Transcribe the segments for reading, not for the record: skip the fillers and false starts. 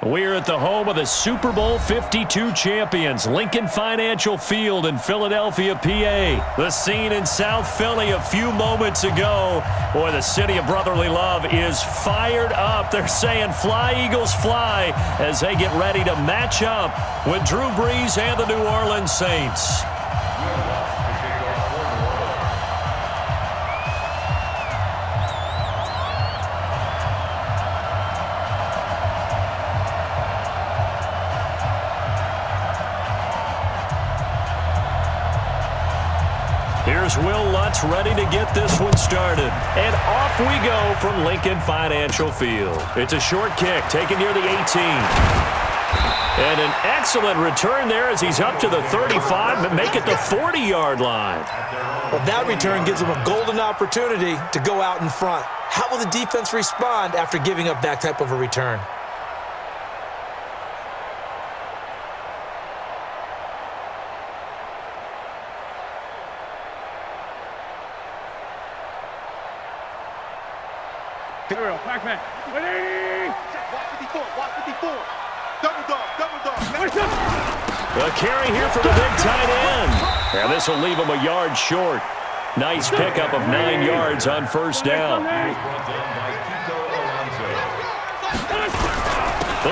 We're at the home of the Super Bowl 52 champions, Lincoln Financial Field in Philadelphia, PA. The scene in South Philly a few moments ago. Boy, the city of brotherly love is fired up. They're saying, "Fly, Eagles, fly," as they get ready to match up with Drew Brees and the New Orleans Saints. Here's Will Lutz ready to get this one started. And off we go from Lincoln Financial Field. It's a short kick taken near the 18. And an excellent return there as he's up to the 35 and make it the 40-yard line. Well, that return gives him a golden opportunity to go out in front. How will the defense respond after giving up that type of a return? Here we go, back man. 180! Watch 54. Double dog. A carry here for the big tight end. And this will leave him a yard short. Nice pickup of 9 yards on first down. They're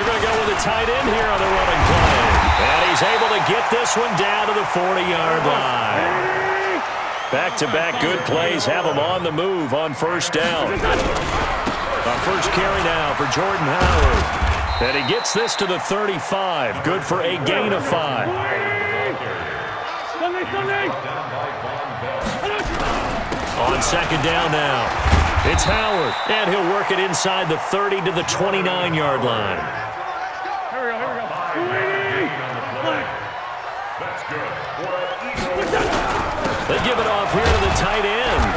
going to go with a tight end here on the running play. And he's able to get this one down to the 40-yard line. Back-to-back good plays have him on the move on first down. First carry now for Jordan Howard. And he gets this to the 35. Good for a gain of 5. On second down now. It's Howard. And he'll work it inside the 30 to the 29-yard line. Here we go. 280! That's good. They give it off here to the tight end.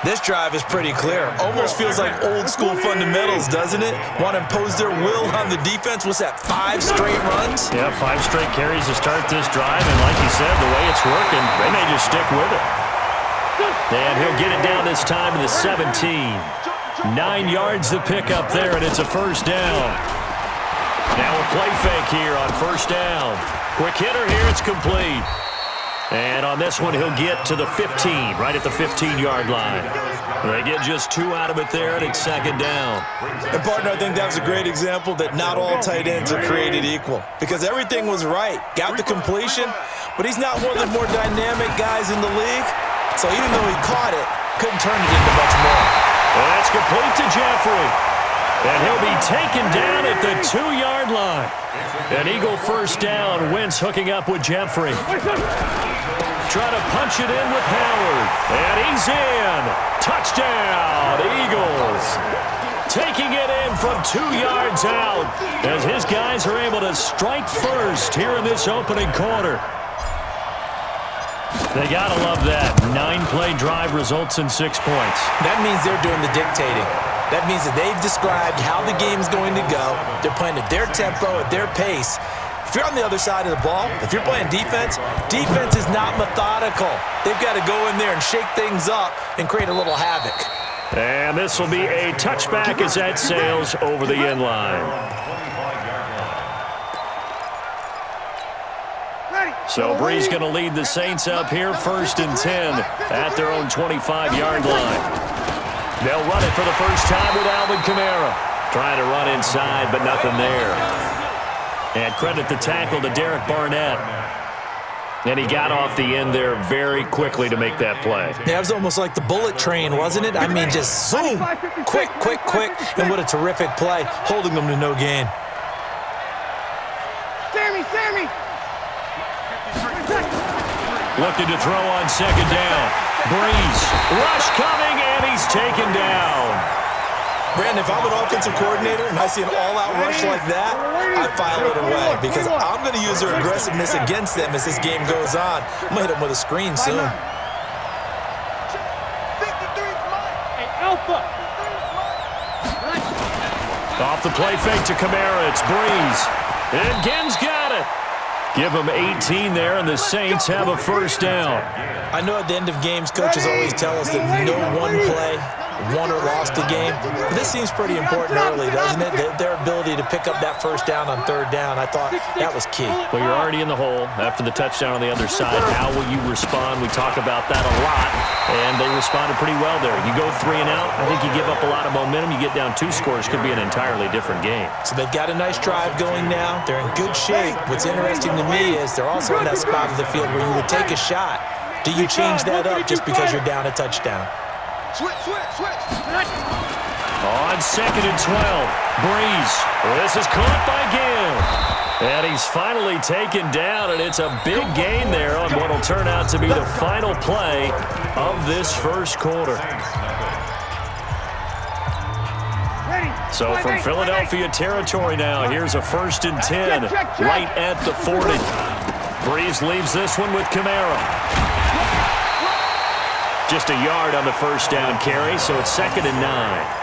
This drive is pretty clear. Almost feels like old school fundamentals, doesn't it? Want to impose their will on the defense. What's that, 5 straight runs? Yeah, 5 straight carries to start this drive. And like you said, the way it's working, they may just stick with it. And he'll get it down this time to the 17. 9 yards to pick up there, and it's a first down. Now a play fake here on first down. Quick hitter here, it's complete. And on this one, he'll get to the 15, right at the 15-yard line. They get just 2 out of it there, and it's second down. And, partner, I think that was a great example that not all tight ends are created equal, because everything was right. Got the completion, but he's not one of the more dynamic guys in the league. So even though he caught it, couldn't turn it into much more. And that's complete to Jeffrey. And he'll be taken down at the 2-yard line. An Eagle first down. Wentz hooking up with Jeffrey. Trying to punch it in with Howard. And he's in. Touchdown, Eagles. Taking it in from 2 yards out as his guys are able to strike first here in this opening quarter. They got to love that. 9-play drive results in 6 points. That means they're doing the dictating. That means that they've described how the game's going to go. They're playing at their tempo, at their pace. If you're on the other side of the ball, if you're playing defense, defense is not methodical. They've got to go in there and shake things up and create a little havoc. And this will be a touchback as that sails over the end line. So Brees going to lead the Saints up here first and 10 at their own 25-yard line. They'll run it for the first time with Alvin Kamara. Trying to run inside, but nothing there. And credit the tackle to Derek Barnett. And he got off the end there very quickly to make that play. Yeah, it was almost like the bullet train, wasn't it? I mean, just zoom, quick, and what a terrific play, holding them to no gain. Sammy! Looking to throw on second down. Brees, rush coming, and he's taken down. Brandon, if I'm an offensive coordinator and I see an all-out rush like that, I file it away because I'm going to use their aggressiveness against them as this game goes on. I'm going to hit them with a screen soon. Off the play fake to Kamara, it's Brees. And Ginn's got it. Give them 18 there, and the Saints have a first down. I know at the end of games, coaches always tell us that no one play won or lost a game. But this seems pretty important early, doesn't it? Their ability to pick up that first down on third down, I thought that was key. Well, you're already in the hole after the touchdown on the other side. How will you respond? We talk about that a lot, and they responded pretty well there. You go 3 and out, I think you give up a lot of momentum. You get down 2 scores, could be an entirely different game. So they've got a nice drive going now. They're in good shape. What's interesting to me is they're also in that spot of the field where you would take a shot. Do you change that up just because you're down a touchdown? Switch. On 2nd and 12, Breeze. This is caught by Gill. And he's finally taken down, and it's a big gain there on what will turn out to be the final play of this first quarter. So from Philadelphia territory now, here's a 1st and 10 right at the 40. Breeze leaves this one with Kamara. Just a yard on the first down carry, so it's 2nd and 9.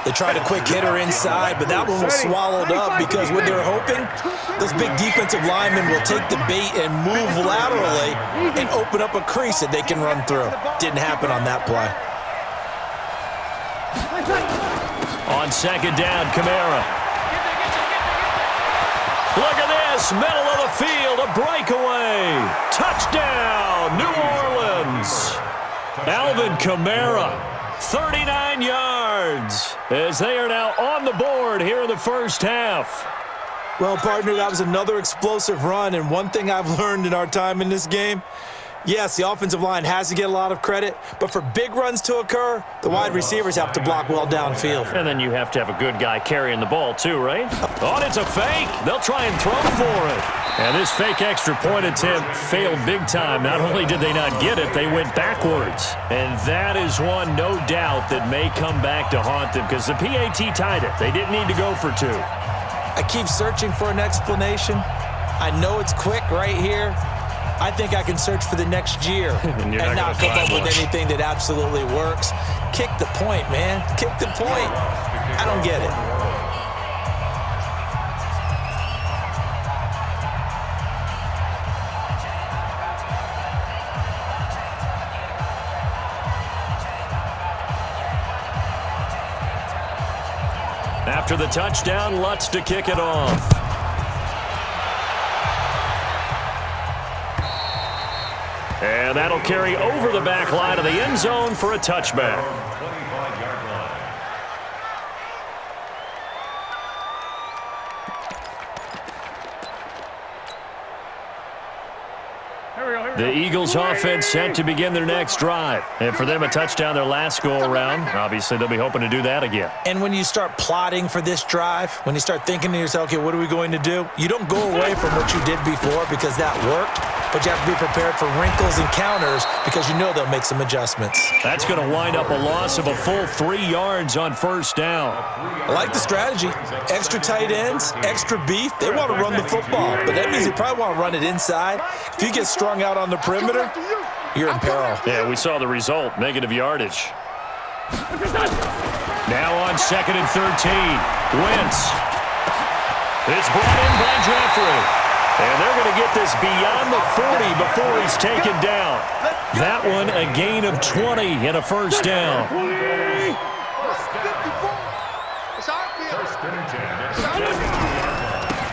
They tried a quick hitter inside, but that one was swallowed up because what they're hoping, those big defensive linemen will take the bait and move laterally and open up a crease that they can run through. Didn't happen on that play. On 2nd down, Kamara. Look at this, middle of the field, a breakaway. Touchdown, New Orleans. Alvin Kamara, 39 yards, as they are now on the board here in the first half. Well, partner, that was another explosive run, and one thing I've learned in our time in this game, yes, the offensive line has to get a lot of credit, but for big runs to occur, the wide receivers have to block well downfield. And then you have to have a good guy carrying the ball too, right? Oh, it's a fake. They'll try and throw for it. And this fake extra point attempt failed big time. Not only did they not get it, they went backwards. And that is one, no doubt, that may come back to haunt them because the PAT tied it. They didn't need to go for 2. I keep searching for an explanation. I know it's quick right here. I think I can search for the next year and not come up with anything that absolutely works. Kick the point, man. Kick the point. I don't get it. After the touchdown, Lutz to kick it off. And that'll carry over the back line of the end zone for a touchback. The Eagles offense set to begin their next drive. And for them, a touchdown their last go-around. Obviously, they'll be hoping to do that again. And when you start plotting for this drive, when you start thinking to yourself, okay, what are we going to do? You don't go away from what you did before because that worked, but you have to be prepared for wrinkles and counters because you know they'll make some adjustments. That's going to wind up a loss of a full 3 yards on first down. I like the strategy. Extra tight ends, extra beef. They want to run the football, but that means they probably want to run it inside. If you get strung out on the perimeter, you're in peril. Yeah, we saw the result, negative yardage. Now on 2nd and 13, Wentz. It's brought in by Jeffrey. And they're going to get this beyond the 40 before he's taken down. That one, a gain of 20 and a first down.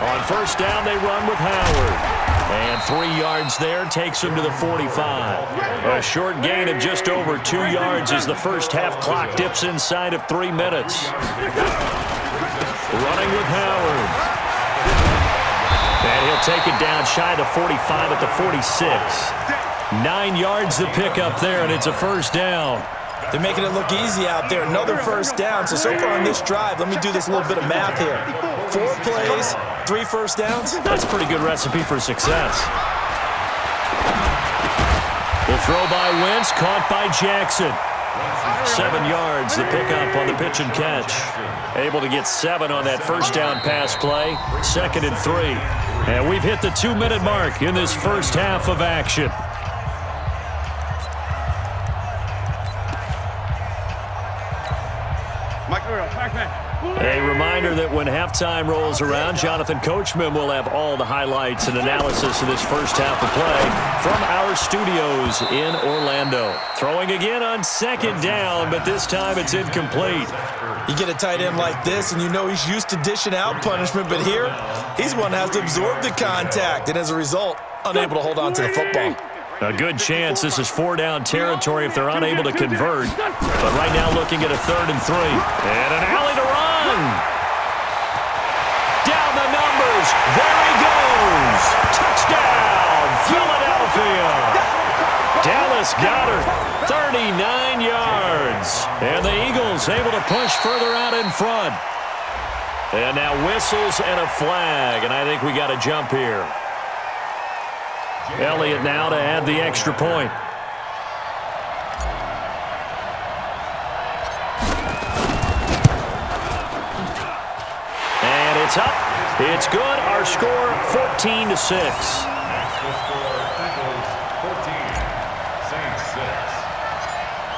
On first down, they run with Howard. And 3 yards there takes him to the 45. A short gain of just over 2 yards as the first half clock dips inside of 3 minutes. Running with Howard. And he'll take it down shy of the 45 at the 46. 9 yards to pick up there, and it's a first down. They're making it look easy out there. Another first down. So far on this drive, let me do this little bit of math here. 4 plays, 3 first downs. That's a pretty good recipe for success. The throw by Wentz, caught by Jackson. 7 yards, the pickup on the pitch and catch. Able to get 7 on that first down pass play. 2nd and 3. And we've hit the 2-minute mark in this first half of action. A reminder that when halftime rolls around, Jonathan Coachman will have all the highlights and analysis of this first half of play from our studios in Orlando. Throwing again on second down, but this time it's incomplete. You get a tight end like this, and you know he's used to dishing out punishment, but here, he's one that has to absorb the contact, and as a result, unable to hold on to the football. A good chance this is 4-down territory if they're unable to convert. But right now looking at a 3rd and 3. And an alley to run. Down the numbers. There he goes. Touchdown, Philadelphia. Dallas Goedert, 39 yards. And the Eagles able to push further out in front. And now whistles and a flag. And I think we got a jump here. Elliott now to add the extra point. And it's up. It's good. Our score 14-6.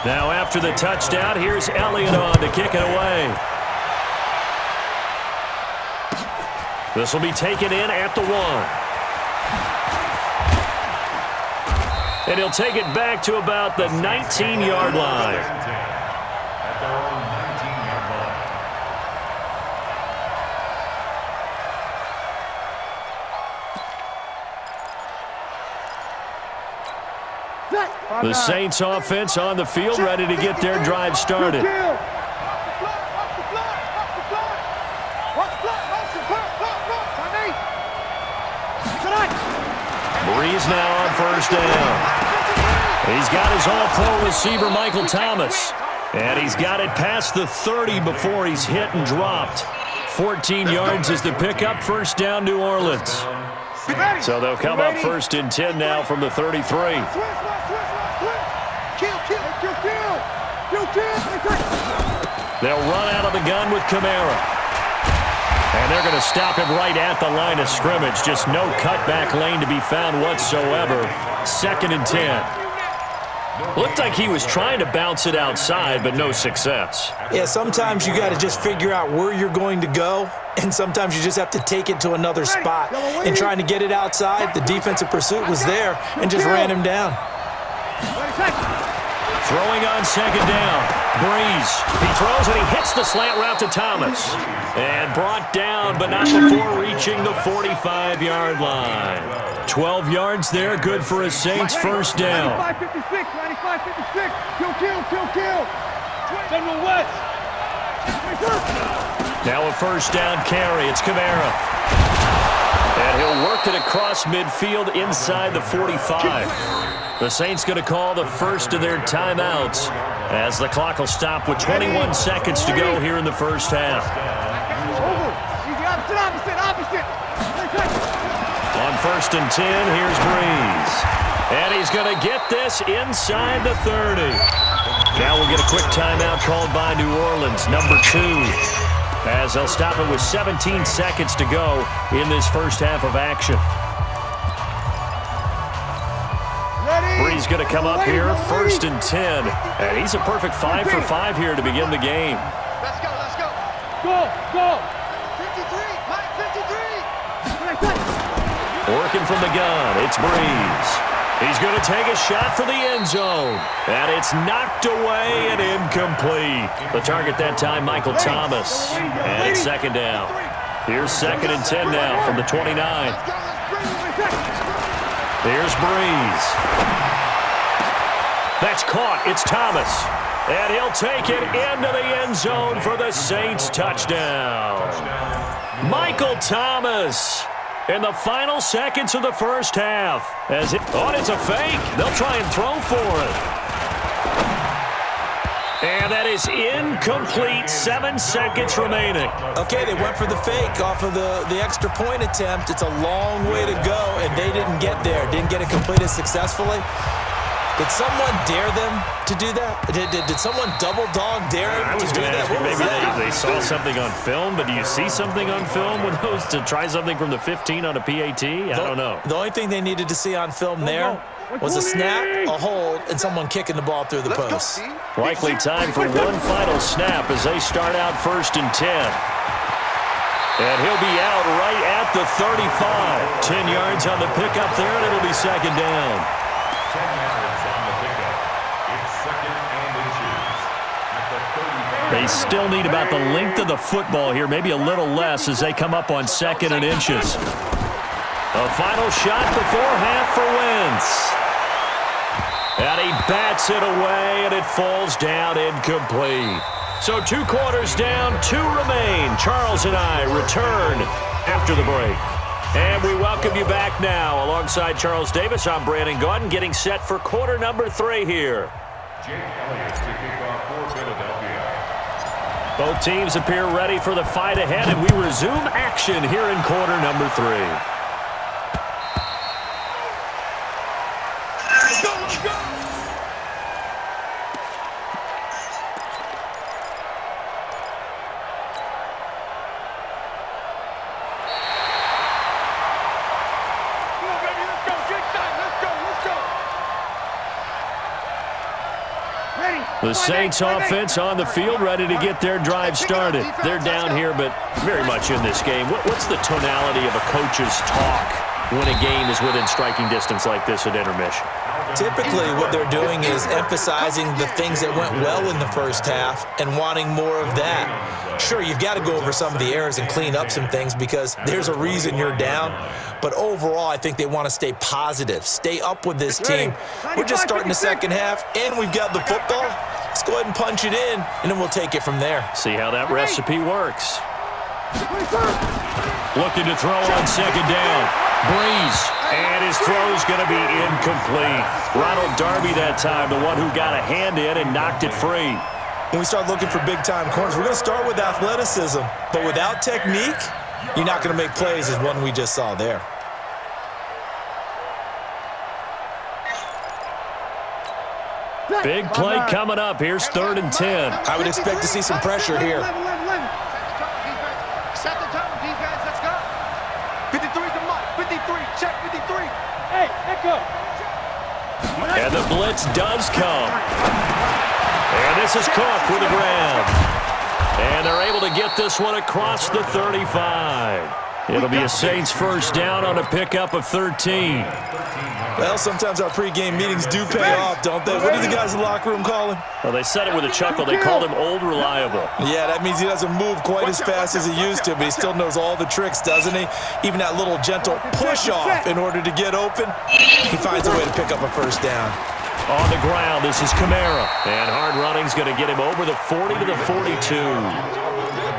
Now after the touchdown, here's Elliott on to kick it away. This will be taken in at the 1. And he'll take it back to about the 19-yard line. The Saints offense on the field, ready to get their drive started. Breeze now on first down. He's got his all-pro receiver, Michael Thomas. And he's got it past the 30 before he's hit and dropped. 14 yards is the pickup. First down, New Orleans. So they'll come up 1st and 10 now from the 33. They'll run out of the gun with Kamara. And they're going to stop him right at the line of scrimmage. Just no cutback lane to be found whatsoever. 2nd and 10. Looked like he was trying to bounce it outside, but no success. Yeah, sometimes you got to just figure out where you're going to go, and sometimes you just have to take it to another spot. And trying to get it outside, the defensive pursuit was there and just ran him down. Throwing on 2nd down. Breeze. He throws and he hits the slant route to Thomas. And brought down, but not before reaching the 45-yard line. 12 yards there, good for a Saints first down. 95-56, 95-56. Kill. General West. Now a first down carry. It's Kamara. And he'll work it across midfield inside the 45. The Saints going to call the first of their timeouts as the clock will stop with 21 seconds to go here in the first half. Opposite. On 1st and 10, here's Breeze. And he's going to get this inside the 30. Now we'll get a quick timeout called by New Orleans, number 2. As they'll stop it with 17 seconds to go in this first half of action. Breeze going to come up here, 1st and 10. And he's a perfect 5 for 5 here to begin the game. Let's go. Go. 53, Mike, 53. Working from the gun, it's Breeze. He's going to take a shot for the end zone. And it's knocked away and incomplete. The target that time, Michael Thomas. And it's 2nd down. Here's 2nd and 10 now from the 29. Here's Breeze. That's caught. It's Thomas. And he'll take it into the end zone for the Saints touchdown. Michael Thomas in the final seconds of the first half. It's a fake. They'll try and throw for it. And that is incomplete. 7 seconds remaining. Okay, they went for the fake off of the extra point attempt. It's a long way to go, and they didn't get there. Didn't get it completed successfully. Did someone dare them to do that? Did someone double dog dare them to do that? Maybe they saw something on film, but do you see something on film with those to try something from the 15 on a PAT? I don't know. The only thing they needed to see on film there was a snap, a hold, and someone kicking the ball through the post. Likely time for one final snap as they start out 1st and 10. And he'll be out right at the 35. 10 yards on the pickup there, and it'll be 2nd down. 10 yards on the pickup. It's 2nd and inches at the 35. They still need about the length of the football here, maybe a little less as they come up on 2nd and inches. A final shot before half for Wentz. And he bats it away, and it falls down incomplete. So 2 quarters down, 2 remain. Charles and I return after the break. And we welcome you back now. Alongside Charles Davis, I'm Brandon Gaudin, getting set for quarter number 3 here. Jake Elliott to kick off for Philadelphia. Both teams appear ready for the fight ahead, and we resume action here in quarter number 3. Let's go! The Saints offense on the field, ready to get their drive started. They're down here, but very much in this game. What's the tonality of a coach's talk when a game is within striking distance like this at intermission? Typically, what they're doing is emphasizing the things that went well in the first half and wanting more of that. Sure, you've got to go over some of the errors and clean up some things because there's a reason you're down. But overall, I think they want to stay positive, stay up with this team. We're just starting the second half, and we've got the football. Let's go ahead and punch it in, and then we'll take it from there. See how that recipe works. Looking to throw on 2nd down. Breeze, and his throw's going to be incomplete. Ronald Darby that time, the one who got a hand in and knocked it free. When we start looking for big-time corners, we're going to start with athleticism. But without technique, you're not going to make plays as one we just saw there. Big play coming up. Here's 3rd and 10. I would expect to see some pressure here. Set the tone, defense. Let's go. 53's the mark. 53. Check 53. Hey, echo. And the blitz does come. And this is Cook with the ground. And they're able to get this one across the 35. It'll be a Saints 1st down on a pickup of 13. Well, sometimes our pregame meetings do pay off, don't they? What do the guys in the locker room call him? Well, they said it with a chuckle. They called him Old Reliable. Yeah, that means he doesn't move quite as fast as he used to, but he still knows all the tricks, doesn't he? Even that little gentle push-off in order to get open, he finds a way to pick up a 1st down. On the ground, this is Kamara. And hard running's going to get him over the 40 to the 42.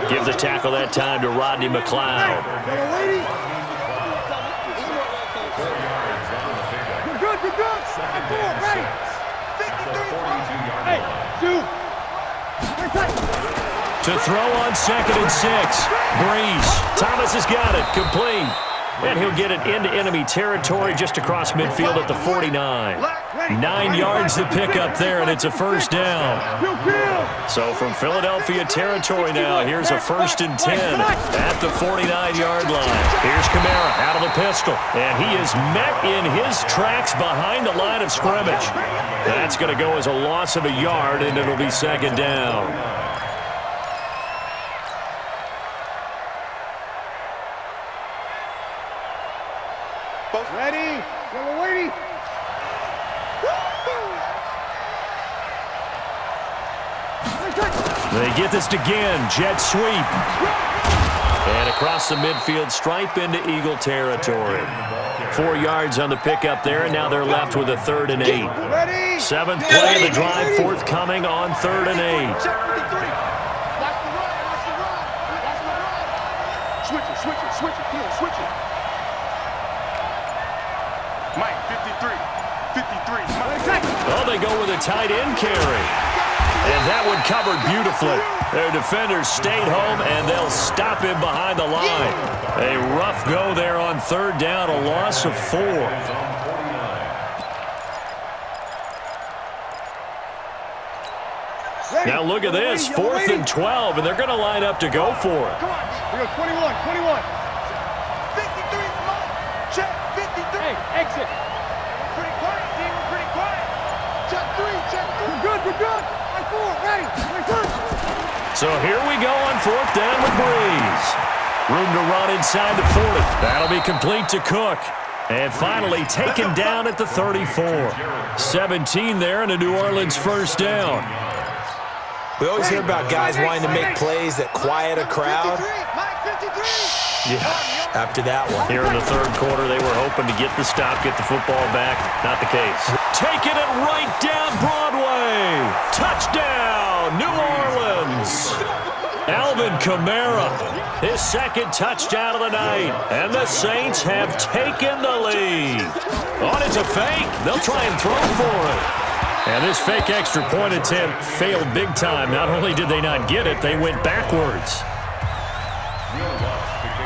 Give the tackle that time to Rodney McLeod. To throw on 2nd and 6. Breeze. Thomas has got it. Complete. And he'll get it into enemy territory just across midfield at the 49. 9 yards to pick up there, and it's a 1st down. So from Philadelphia territory now, here's a 1st and 10 at the 49-yard line. Here's Kamara out of the pistol, and he is met in his tracks behind the line of scrimmage. That's going to go as a loss of a yard, and it'll be 2nd down. Ready? Yellow lady. They get this again. Jet sweep. And across the midfield stripe into Eagle territory. 4 yards on the pickup there, and now they're left with a 3rd and 8. 7th play of the drive forthcoming on 3rd and 8. Switch it. Come on, switch it. Mike, 53. 53. Mike. Oh, they go with a tight end carry. And that one covered beautifully. Their defenders stayed home, and they'll stop him behind the line. A rough go there on 3rd down, a loss of 4. Now look at this, 4th and 12, and they're going to line up to go for it. Come on. We go 21. 53, come on. Check, 53. Hey, exit. Pretty quiet, team. Pretty quiet. Check 3. We're good. On 4, ready. So here we go on 4th down with Breeze. Room to run inside the 40. That'll be complete to Cook. And finally taken down at the 34. 17 there and a New Orleans first down. We always hear about guys wanting to make plays that quiet a crowd. Yeah. After that one. Here in the 3rd quarter, they were hoping to get the stop, get the football back. Not the case. Taking it right down Broadway. Touchdown, New Orleans. Alvin Kamara, his 2nd touchdown of the night. And the Saints have taken the lead. Oh, it's a fake. They'll try and throw for it. And this fake extra point attempt failed big time. Not only did they not get it, they went backwards.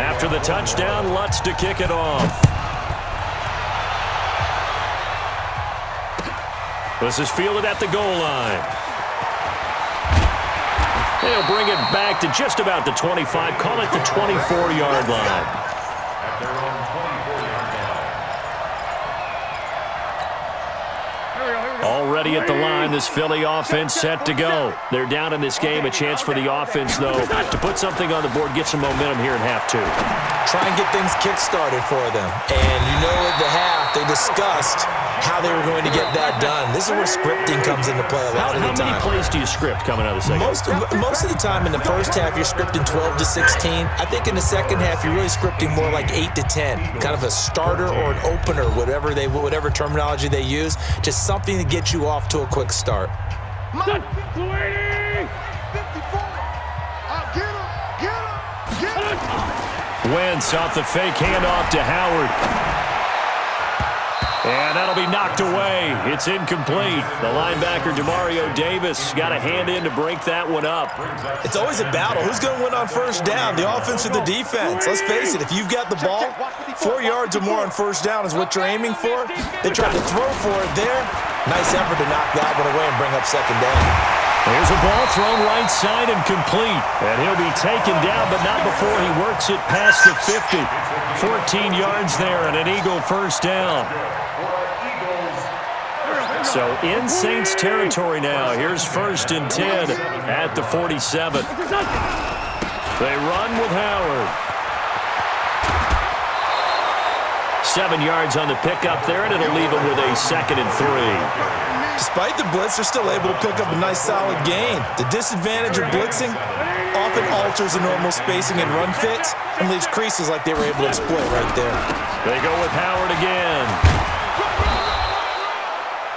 After the touchdown, Lutz to kick it off. This is fielded at the goal line. They'll bring it back to just about the 25, call it the 24-yard line. At their own 24-yard line. Already at the line, this Philly offense set to go. They're down in this game. A chance for the offense, though, to put something on the board, get some momentum here in half 2. Try and get things kick-started for them. And you know at the half, they discussed how they were going to get that done. This is where scripting comes into play a lot of the time. How many plays do you script coming out of the second? Most of the time in the first half, you're scripting 12 to 16. I think in the second half, you're really scripting more like 8 to 10. Kind of a starter or an opener, whatever terminology they use. Just something to get you off to a quick start. Get him. Wentz off the fake handoff to Howard. And that'll be knocked away. It's incomplete. The linebacker, Demario Davis, got a hand in to break that one up. It's always a battle. Who's going to win on first down, the offense or the defense? Let's face it, if you've got the ball, 4 yards or more on first down is what you're aiming for. They tried to throw for it there. Nice effort to knock that one away and bring up second down. Here's a ball thrown right side and complete. And he'll be taken down, but not before he works it past the 50. 14 yards there and an Eagle first down. So in Saints territory now. Here's 1st and 10 at the 47. They run with Howard. 7 yards on the pickup there, and it'll leave them with a 2nd and 3. Despite the blitz, they're still able to pick up a nice solid gain. The disadvantage of blitzing often alters the normal spacing and run fits and leaves creases like they were able to exploit right there. They go with Howard again.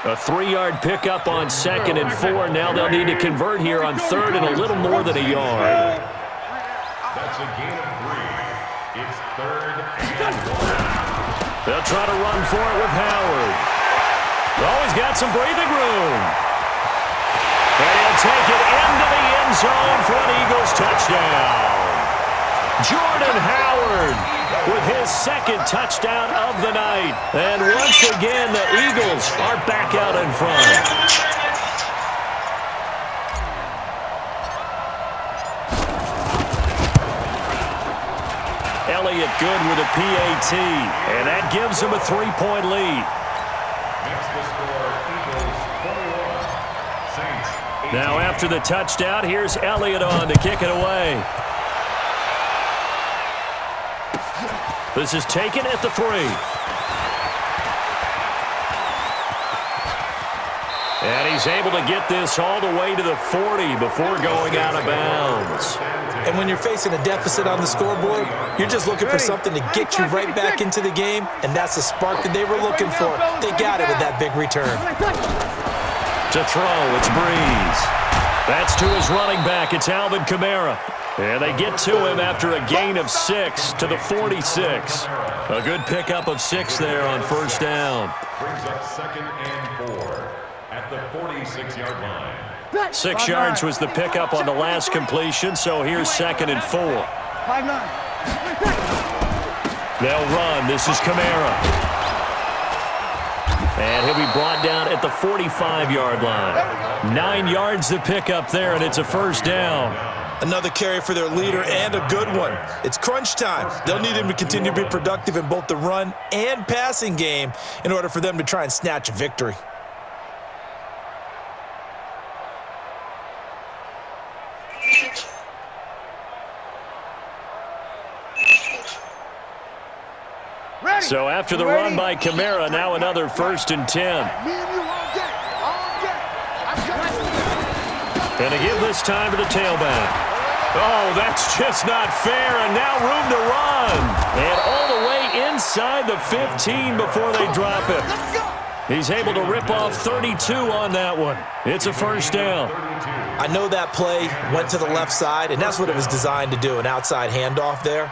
A 3-yard pickup on 2nd and 4. Now they'll need to convert here on 3rd and a little more than a yard. That's a gain of 3. It's 3rd and 1. They'll try to run for it with Howard. Oh, he's got some breathing room. And he'll take it into the end zone for an Eagles touchdown. Jordan Howard with his 2nd touchdown of the night. And once again, the Eagles are back out in front. Elliott good with a PAT, and that gives him a 3-point lead. Makes the score Eagles 21, Saints 18. Now after the touchdown, here's Elliott on to kick it away. This is taken at the 3. And he's able to get this all the way to the 40 before going out of bounds. And when you're facing a deficit on the scoreboard, you're just looking for something to get you right back into the game, and that's the spark that they were looking for. They got it with that big return. To throw, it's Breeze. That's to his running back. It's Alvin Kamara. And they get to him after a gain of 6 to the 46. A good pickup of 6 there on first down. Brings up 2nd and 4 at the 46-yard line. 6 yards was the pickup on the last completion, so here's 2nd and 4. 5-9. They'll run. This is Kamara. And he'll be brought down at the 45-yard line. 9 yards to pick up there, and it's a first down. Another carry for their leader, and a good one. It's crunch time. They'll need him to continue to be productive in both the run and passing game in order for them to try and snatch a victory. So after the run by Kamara, now another 1st and 10. And to give this time to the tailback. Oh, that's just not fair, and now room to run. And all the way inside the 15 before they drop it. He's able to rip off 32 on that one. It's a first down. I know that play went to the left side, and that's what it was designed to do, an outside handoff there.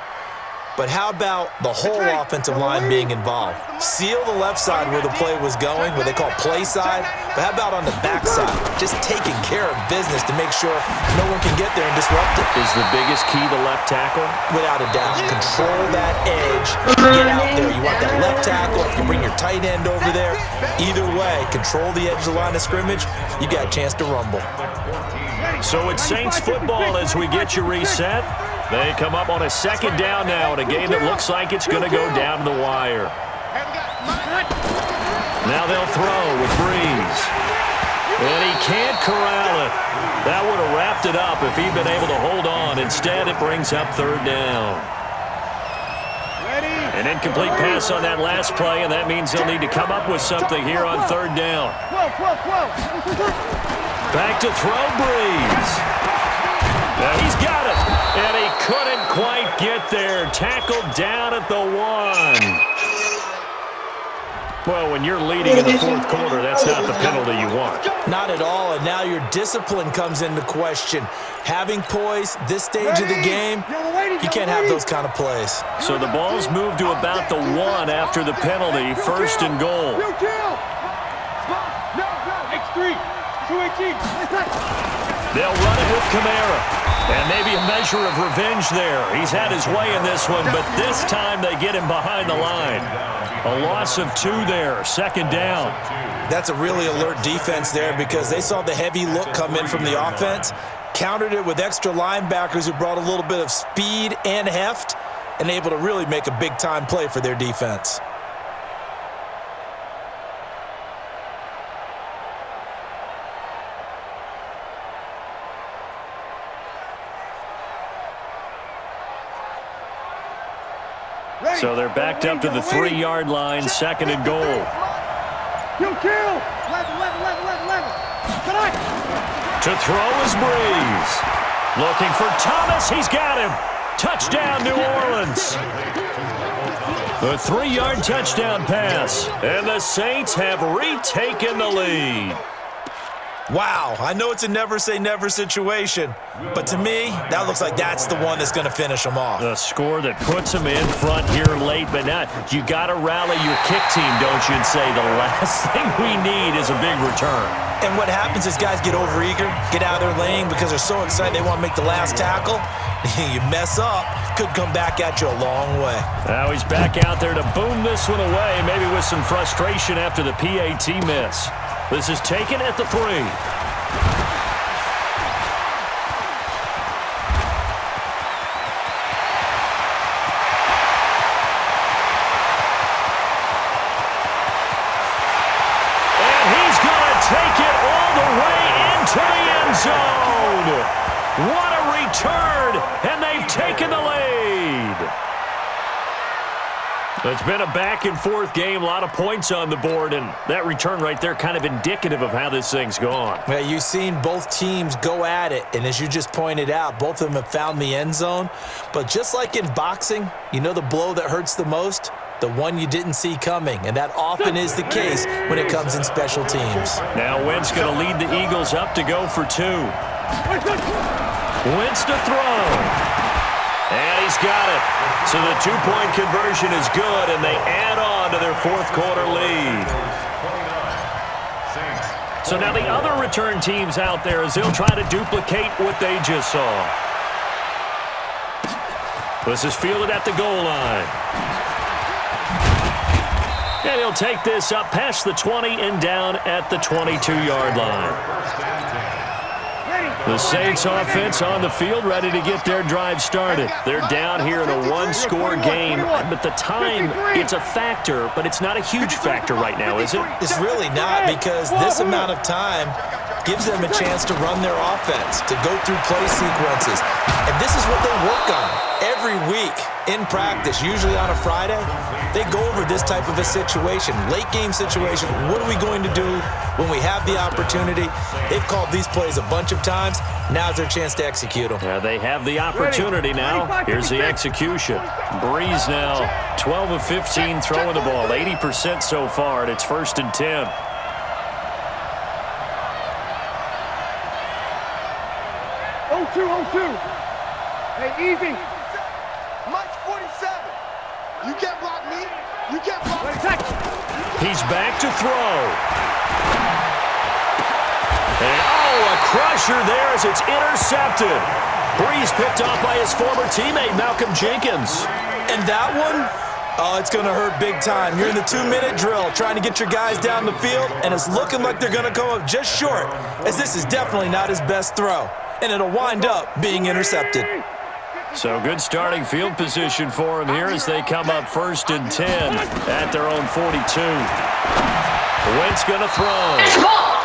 But how about the whole offensive line being involved? Seal the left side where the play was going, what they call play side. But how about on the back side? Just taking care of business to make sure no one can get there and disrupt it. Is the biggest key the left tackle? Without a doubt. Control that edge. Get out there. You want that left tackle. If you bring your tight end over there, either way, control the edge of the line of scrimmage. You got a chance to rumble. So it's Saints football as we get you reset. They come up on a 2nd down now in a game that looks like it's going to go down to the wire. Now they'll throw with Breeze. And he can't corral it. That would have wrapped it up if he'd been able to hold on. Instead, it brings up 3rd down. An incomplete pass on that last play, and that means they'll need to come up with something here on 3rd down. Back to throw, Breeze. Now he's got it, and he couldn't quite get there. Tackled down at the 1. Well, when you're leading in the 4th quarter, that's not the penalty you want. Not at all, and now your discipline comes into question. Having poise this stage of the game, you can't have those kind of plays. So the ball's moved to about the 1 after the penalty, 1st and goal. X3, 218. They'll run it with Kamara. And maybe a measure of revenge there. He's had his way in this one, but this time they get him behind the line. A loss of 2 there, 2nd down. That's a really alert defense there because they saw the heavy look come in from the offense, countered it with extra linebackers who brought a little bit of speed and heft, and able to really make a big-time play for their defense. So they're backed up to the 3-yard line, 2nd and goal. Kill. To throw is Breeze. Looking for Thomas. He's got him. Touchdown, New Orleans. The 3-yard touchdown pass. And the Saints have retaken the lead. Wow, I know it's a never-say-never situation, but to me, that looks like that's the one that's going to finish them off. The score that puts them in front here late, but not. You got to rally your kick team, don't you, and say the last thing we need is a big return. And what happens is guys get overeager, get out of their lane because they're so excited they want to make the last tackle. You mess up, could come back at you a long way. Now he's back out there to boom this one away, maybe with some frustration after the PAT miss. This is taken at the 3. Take it all the way into the end zone. What a return, and they've taken the lead. It's been a back-and-forth game, a lot of points on the board, and that return right there kind of indicative of how this thing's gone. Well, you've seen both teams go at it, and as you just pointed out, both of them have found the end zone. But just like in boxing, you know the blow that hurts the most? The one you didn't see coming, and that often is the case when it comes in special teams. Now Wentz going to lead the Eagles up to go for 2. Wentz to throw. And he's got it. So the 2-point conversion is good, and they add on to their 4th quarter lead. So now the other return teams out there as they'll try to duplicate what they just saw. This is fielded at the goal line. And he'll take this up past the 20 and down at the 22-yard line. The Saints offense on the field ready to get their drive started. They're down here in a one-score game, but the time, it's a factor, but it's not a huge factor right now, is it? It's really not, because this amount of time gives them a chance to run their offense, to go through play sequences. And this is what they work on every week in practice, usually on a Friday. They go over this type of a situation, late game situation. What are we going to do when we have the opportunity? They've called these plays a bunch of times. Now's their chance to execute them. Yeah, they have the opportunity now. Here's the execution. Breeze now, 12 of 15 throwing the ball, 80% so far, and it's 1st and 10. Two. Hey, easy. Mike 47. You can't block me. You can't block me. He's back to throw. And, a crusher there as it's intercepted. Breeze picked off by his former teammate, Malcolm Jenkins. And that one, it's going to hurt big time. You're in the 2-minute drill trying to get your guys down the field, and it's looking like they're going to come up just short, as this is definitely not his best throw. And it'll wind up being intercepted. So good starting field position for him here as they come up 1st and 10 at their own 42. Wentz going to throw.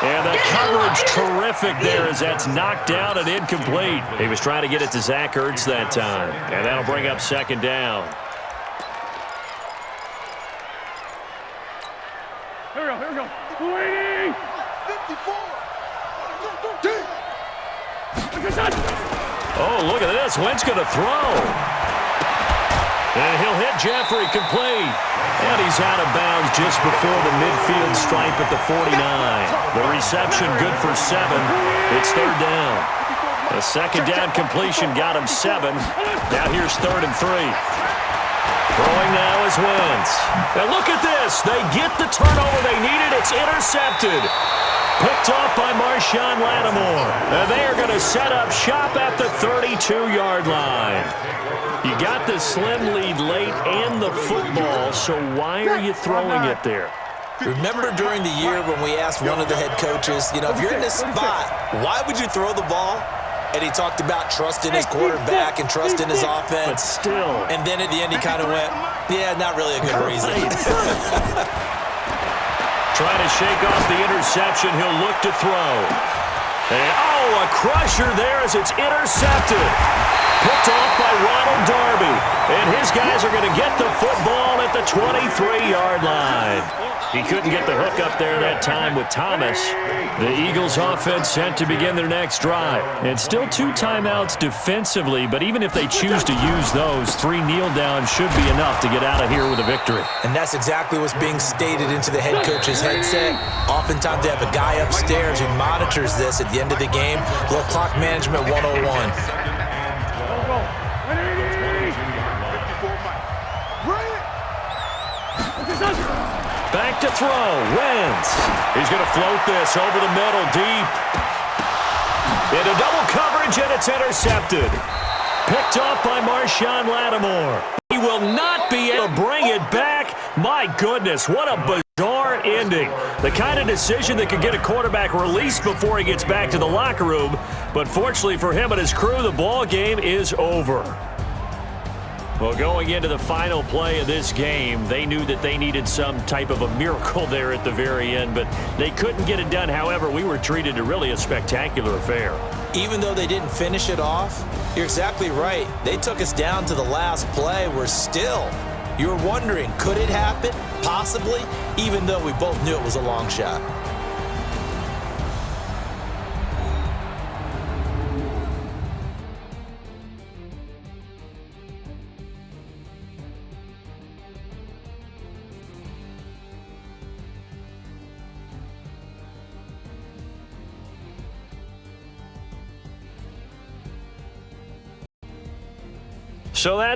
And the coverage terrific there as that's knocked down and incomplete. He was trying to get it to Zach Ertz that time. And that'll bring up 2nd down. Here we go. 54. Oh, look at this. Wentz going to throw. And he'll hit Jeffrey complete. And he's out of bounds just before the midfield stripe at the 49. The reception good for 7. It's 3rd down. A 2nd down completion got him 7. Now here's 3rd and 3. Throwing now is Wentz. And look at this. They get the turnover they needed. It's intercepted. Picked off by Marshawn Lattimore. And they are going to set up shop at the 32-yard line. You got the slim lead late and the football, so why are you throwing it there? Remember during the year when we asked one of the head coaches, if you're in this spot, why would you throw the ball? And he talked about trust in his quarterback and trust in his offense. But still. And then at the end he kind of went, yeah, not really a good reason. Trying to shake off the interception. He'll look to throw. And, a crusher there as it's intercepted. Picked off by Ronald Darby. And his guys are going to get the football at the 23-yard line. He couldn't get the hook up there that time with Thomas. The Eagles offense set to begin their next drive. And still 2 timeouts defensively, but even if they choose to use those, 3 kneel downs should be enough to get out of here with a victory. And that's exactly what's being stated into the head coach's headset. Oftentimes they have a guy upstairs who monitors this at the end of the game. Little clock management 101. Back to throw. Wentz. He's going to float this over the middle deep. Into double coverage, and it's intercepted. Picked off by Marshawn Lattimore. He will not be able to bring it back. My goodness, what a bizarre ending. The kind of decision that could get a quarterback released before he gets back to the locker room. But fortunately for him and his crew, the ball game is over. Well, going into the final play of this game, they knew that they needed some type of a miracle there at the very end, but they couldn't get it done. However, we were treated to really a spectacular affair. Even though they didn't finish it off, you're exactly right. They took us down to the last play. We're still, you were wondering, could it happen? Possibly, even though we both knew it was a long shot. So that's